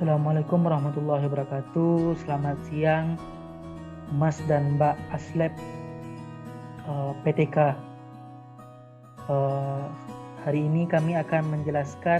Assalamualaikum warahmatullahi wabarakatuh. Selamat siang, Mas dan Mbak Aslep PTK. Hari ini kami akan menjelaskan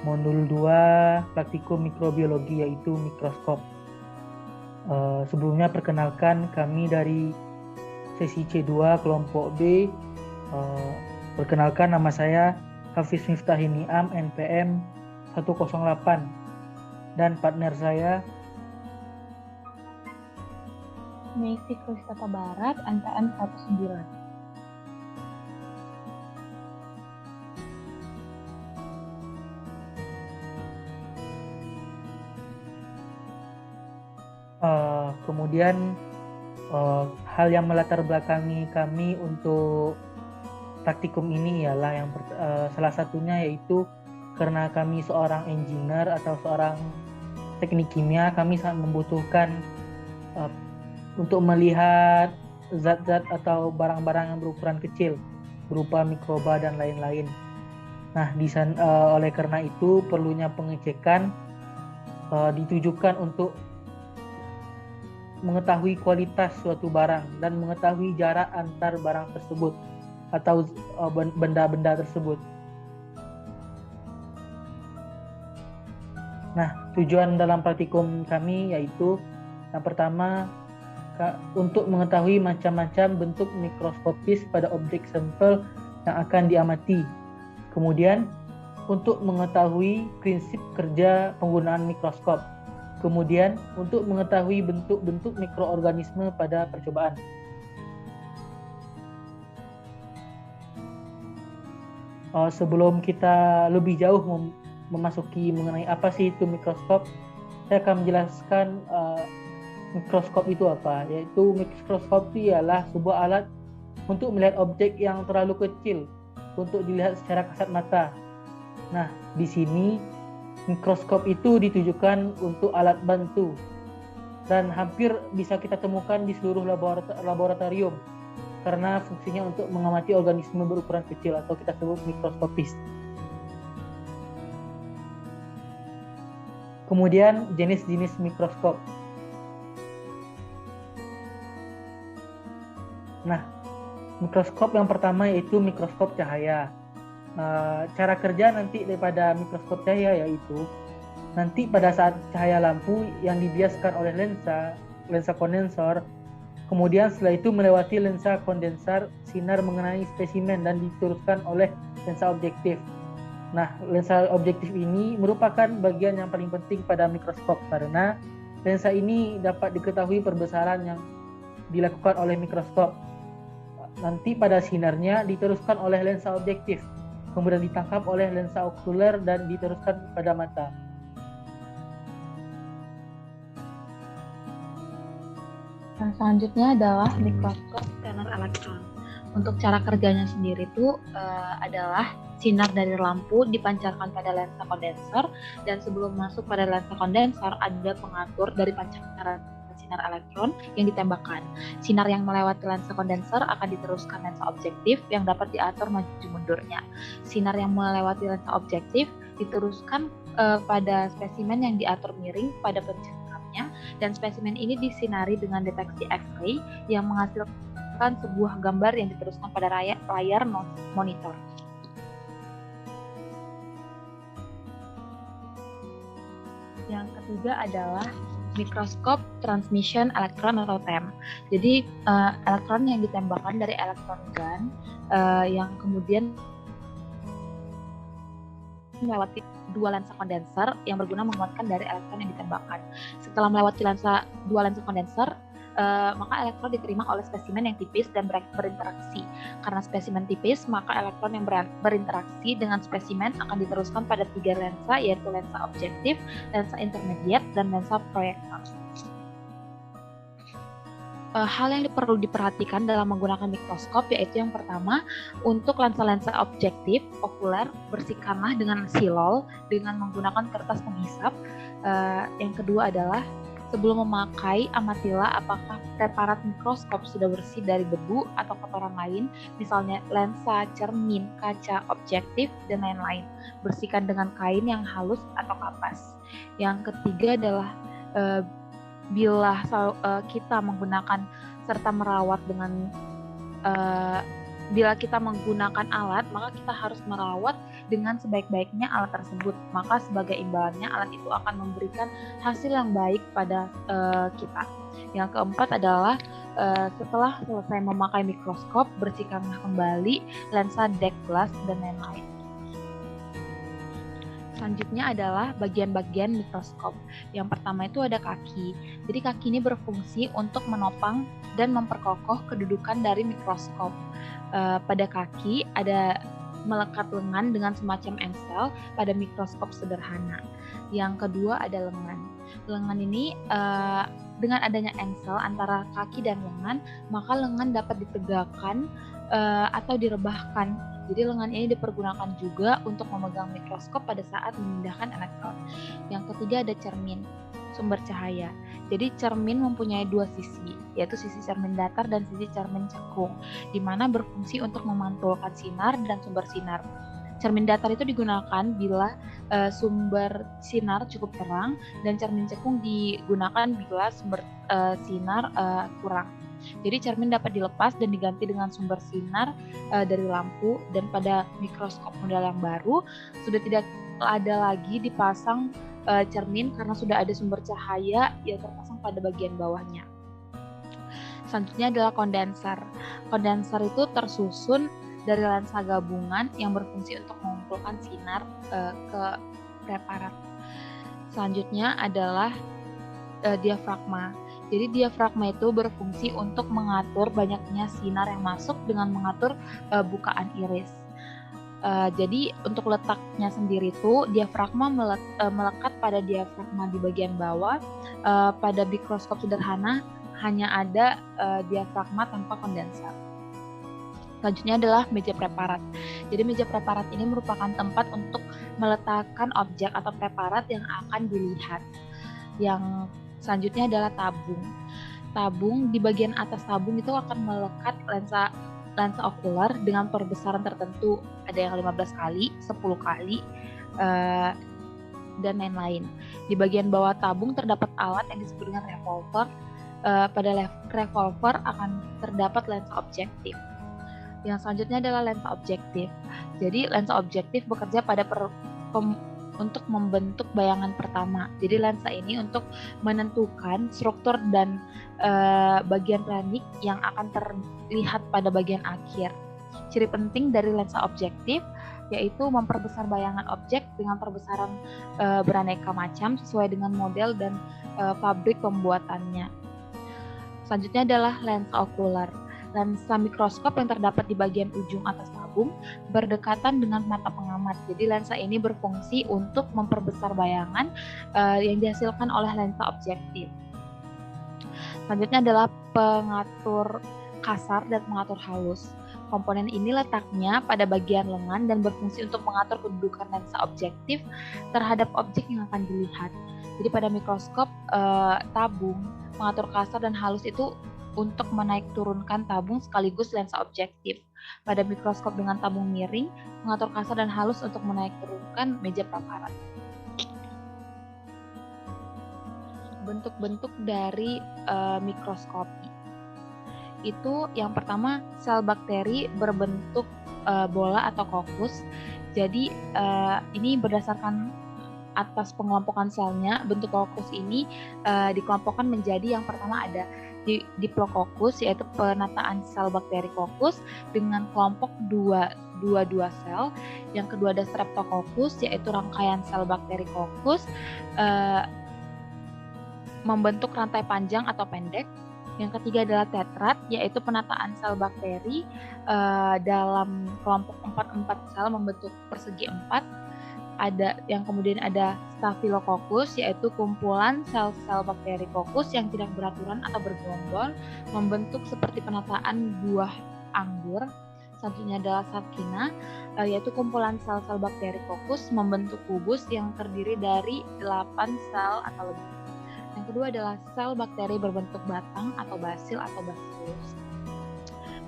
modul 2 praktikum mikrobiologi, yaitu mikroskop. Sebelumnya perkenalkan, kami dari sesi C2 kelompok B. Perkenalkan, nama saya Hafiz Miftahini Am, NPM 108. Dan partner saya Messi Kristata Barat, NPM 19. Kemudian hal yang melatar belakangi kami untuk praktikum ini ialah salah satunya yaitu karena kami seorang engineer atau seorang teknik kimia, kami sangat membutuhkan untuk melihat zat-zat atau barang-barang yang berukuran kecil berupa mikroba dan lain-lain. Nah, oleh karena itu perlunya pengecekan ditujukan untuk mengetahui kualitas suatu barang dan mengetahui jarak antar barang tersebut atau benda-benda tersebut. Nah, tujuan dalam praktikum kami yaitu yang pertama, untuk mengetahui macam-macam bentuk mikroskopis pada objek sampel yang akan diamati. Kemudian, untuk mengetahui prinsip kerja penggunaan mikroskop. Kemudian, untuk mengetahui bentuk-bentuk mikroorganisme pada percobaan. Sebelum kita lebih jauh memasuki mengenai apa sih itu mikroskop, saya akan menjelaskan mikroskop itu apa. Yaitu mikroskop itu ialah sebuah alat untuk melihat objek yang terlalu kecil untuk dilihat secara kasat mata. Nah, di sini mikroskop itu ditujukan untuk alat bantu dan hampir bisa kita temukan di seluruh laboratorium karena fungsinya untuk mengamati organisme berukuran kecil atau kita sebut mikroskopis. Kemudian jenis-jenis mikroskop. Nah, mikroskop yang pertama yaitu mikroskop cahaya. Cara kerja nanti daripada mikroskop cahaya yaitu nanti pada saat cahaya lampu yang dibiaskan oleh lensa kondensor, kemudian setelah itu melewati lensa kondensor, sinar mengenai spesimen dan diteruskan oleh lensa objektif. Nah, lensa objektif ini merupakan bagian yang paling penting pada mikroskop karena lensa ini dapat diketahui perbesaran yang dilakukan oleh mikroskop. Nanti pada sinarnya diteruskan oleh lensa objektif, kemudian ditangkap oleh lensa okuler dan diteruskan pada mata. Yang selanjutnya adalah mikroskop scanner elektron. Untuk cara kerjanya sendiri itu adalah sinar dari lampu dipancarkan pada lensa kondensor, dan sebelum masuk pada lensa kondensor ada pengatur dari pancaran sinar elektron yang ditembakkan. Sinar yang melewati lensa kondensor akan diteruskan lensa objektif yang dapat diatur maju mundurnya. Sinar yang melewati lensa objektif diteruskan pada spesimen yang diatur miring pada pencengkamnya, dan spesimen ini disinari dengan deteksi X-ray yang menghasilkan sebuah gambar yang diteruskan pada layar monitor. Yang ketiga adalah mikroskop transmission elektron atau TEM. Jadi elektron yang ditembakkan dari elektron gun yang kemudian melewati dua lensa kondenser yang berguna menguatkan dari elektron yang ditembakkan. Setelah melewati dua lensa kondenser, maka elektron diterima oleh spesimen yang tipis dan berinteraksi. Karena spesimen tipis, maka elektron yang berinteraksi dengan spesimen akan diteruskan pada 3 lensa, yaitu lensa objektif, lensa intermediate, dan lensa proyektor. Hal yang perlu diperhatikan dalam menggunakan mikroskop yaitu yang pertama, untuk lensa-lensa objektif okuler bersihkanlah dengan silol dengan menggunakan kertas penghisap. Yang kedua adalah Sebelum memakai, amatilah apakah preparat mikroskop sudah bersih dari debu atau kotoran lain, misalnya lensa, cermin, kaca, objektif, dan lain-lain. Bersihkan dengan kain yang halus atau kapas. Yang ketiga adalah bila kita menggunakan serta merawat dengan bila kita menggunakan alat, maka kita harus merawat dengan sebaik-baiknya alat tersebut. Maka sebagai imbalannya, alat itu akan memberikan hasil yang baik pada kita. Yang keempat adalah setelah selesai memakai mikroskop, bersihkanlah kembali lensa, deck glass, dan lain-lain. Selanjutnya adalah bagian-bagian mikroskop. Yang pertama itu ada kaki. Jadi kaki ini berfungsi untuk menopang dan memperkokoh kedudukan dari mikroskop. Pada kaki ada melekat lengan dengan semacam ensel pada mikroskop sederhana. Yang kedua ada lengan. Lengan ini dengan adanya ensel antara kaki dan lengan, maka lengan dapat ditegakkan atau direbahkan. Jadi lengan ini dipergunakan juga untuk memegang mikroskop pada saat memindahkan elektron. Yang ketiga ada cermin, sumber cahaya. Jadi cermin mempunyai dua sisi, yaitu sisi cermin datar dan sisi cermin cekung, di mana berfungsi untuk memantulkan sinar dan sumber sinar. Cermin datar itu digunakan bila sumber sinar cukup terang, dan cermin cekung digunakan bila sumber sinar kurang. Jadi cermin dapat dilepas dan diganti dengan sumber sinar dari lampu, dan pada mikroskop model yang baru sudah tidak ada lagi dipasang cermin karena sudah ada sumber cahaya yang terpasang pada bagian bawahnya. Selanjutnya adalah kondenser. Kondenser itu tersusun dari lensa gabungan yang berfungsi untuk mengumpulkan sinar ke preparat. Selanjutnya adalah diafragma. Jadi diafragma itu berfungsi untuk mengatur banyaknya sinar yang masuk dengan mengatur bukaan iris. Jadi untuk letaknya sendiri itu diafragma melekat pada diafragma di bagian bawah. Pada mikroskop sederhana hanya ada diafragma tanpa kondenser. Selanjutnya adalah meja preparat. Jadi meja preparat ini merupakan tempat untuk meletakkan objek atau preparat yang akan dilihat. Yang selanjutnya adalah tabung. Tabung, di bagian atas tabung itu akan melekat lensa okuler dengan perbesaran tertentu. Ada yang 15 kali, 10 kali, dan lain-lain. Di bagian bawah tabung terdapat alat yang disebut dengan revolver. Pada revolver akan terdapat lensa objektif. Yang selanjutnya adalah lensa objektif. Jadi lensa objektif bekerja pada untuk membentuk bayangan pertama. Jadi lensa ini untuk menentukan struktur dan bagian planik yang akan terlihat pada bagian akhir. Ciri penting dari lensa objektif yaitu memperbesar bayangan objek dengan perbesaran beraneka macam sesuai dengan model dan pabrik pembuatannya. Selanjutnya adalah lensa okuler. Lensa mikroskop yang terdapat di bagian ujung atas tabung berdekatan dengan mata pengamat. Jadi lensa ini berfungsi untuk memperbesar bayangan yang dihasilkan oleh lensa objektif. Selanjutnya adalah pengatur kasar dan pengatur halus. Komponen ini letaknya pada bagian lengan dan berfungsi untuk mengatur kedudukan lensa objektif terhadap objek yang akan dilihat. Jadi pada mikroskop tabung, pengatur kasar dan halus itu untuk menaik turunkan tabung sekaligus lensa objektif. Pada mikroskop dengan tabung miring, pengatur kasar dan halus untuk menaik turunkan meja preparat. Bentuk-bentuk dari mikroskopi. Itu yang pertama, sel bakteri berbentuk bola atau kokus. Jadi ini berdasarkan atas pengelompokan selnya, bentuk kokus ini dikelompokkan menjadi yang pertama ada Diplococcus, yaitu penataan sel bakteri kokus dengan kelompok dua sel. Yang kedua ada Streptococcus, yaitu rangkaian sel bakteri kokus membentuk rantai panjang atau pendek. Yang ketiga adalah Tetrad, yaitu penataan sel bakteri dalam kelompok 4 sel membentuk persegi 4. Yang kemudian ada Staphylococcus, yaitu kumpulan sel-sel bakteri kokus yang tidak beraturan atau bergerombol membentuk seperti penataan buah anggur. Selanjutnya adalah Sarcina, yaitu kumpulan sel-sel bakteri kokus membentuk kubus yang terdiri dari 8 sel atau lebih. Yang kedua adalah sel bakteri berbentuk batang atau basil atau bacillus.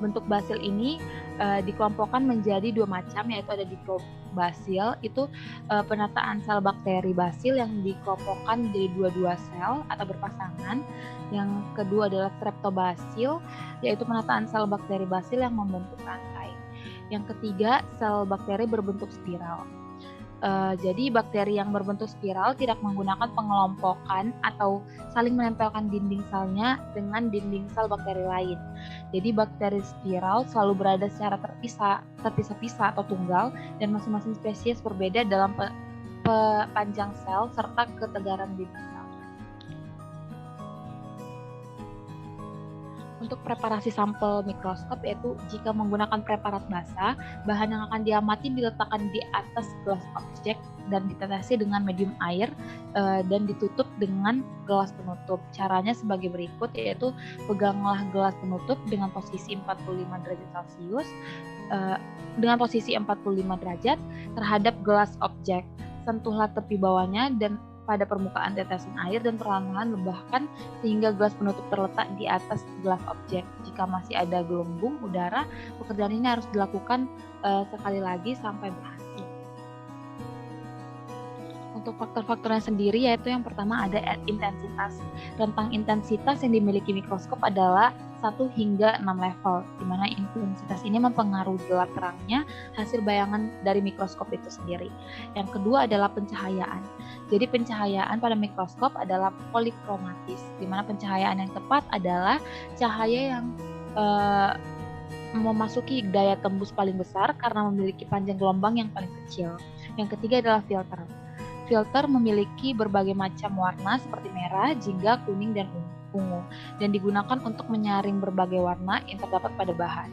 Bentuk basil ini dikelompokkan menjadi dua macam, yaitu ada diplobasil, itu penataan sel bakteri basil yang dikelompokkan menjadi dua sel atau berpasangan. Yang kedua adalah streptobasil, yaitu penataan sel bakteri basil yang membentuk rantai. Yang ketiga, sel bakteri berbentuk spiral. Jadi bakteri yang berbentuk spiral tidak menggunakan pengelompokan atau saling menempelkan dinding selnya dengan dinding sel bakteri lain. Jadi bakteri spiral selalu berada secara terpisah-pisah atau tunggal, dan masing-masing spesies berbeda dalam panjang sel serta ketegaran dinding sel. Untuk preparasi sampel mikroskop, yaitu jika menggunakan preparat basah, bahan yang akan diamati diletakkan di atas gelas objek dan ditetesi dengan medium air dan ditutup dengan gelas penutup. Caranya sebagai berikut, yaitu peganglah gelas penutup dengan posisi 45 derajat Celcius terhadap gelas objek. Sentuhlah tepi bawahnya dan pada permukaan tetesan air dan perlahan-lahan lembahkan sehingga gelas penutup terletak di atas gelas objek. Jika masih ada gelembung udara, pekerjaan ini harus dilakukan sekali lagi sampai berhasil. Untuk faktor-faktornya sendiri, yaitu yang pertama ada intensitas. Rentang intensitas yang dimiliki mikroskop adalah 1 hingga 6 level, di mana intensitas ini mempengaruhi gelap terangnya hasil bayangan dari mikroskop itu sendiri. Yang kedua adalah pencahayaan. Jadi pencahayaan pada mikroskop adalah polikromatis, di mana pencahayaan yang tepat adalah cahaya yang memasuki daya tembus paling besar karena memiliki panjang gelombang yang paling kecil. Yang ketiga adalah filter. Filter memiliki berbagai macam warna seperti merah, jingga, kuning, dan ungu, dan digunakan untuk menyaring berbagai warna yang terdapat pada bahan.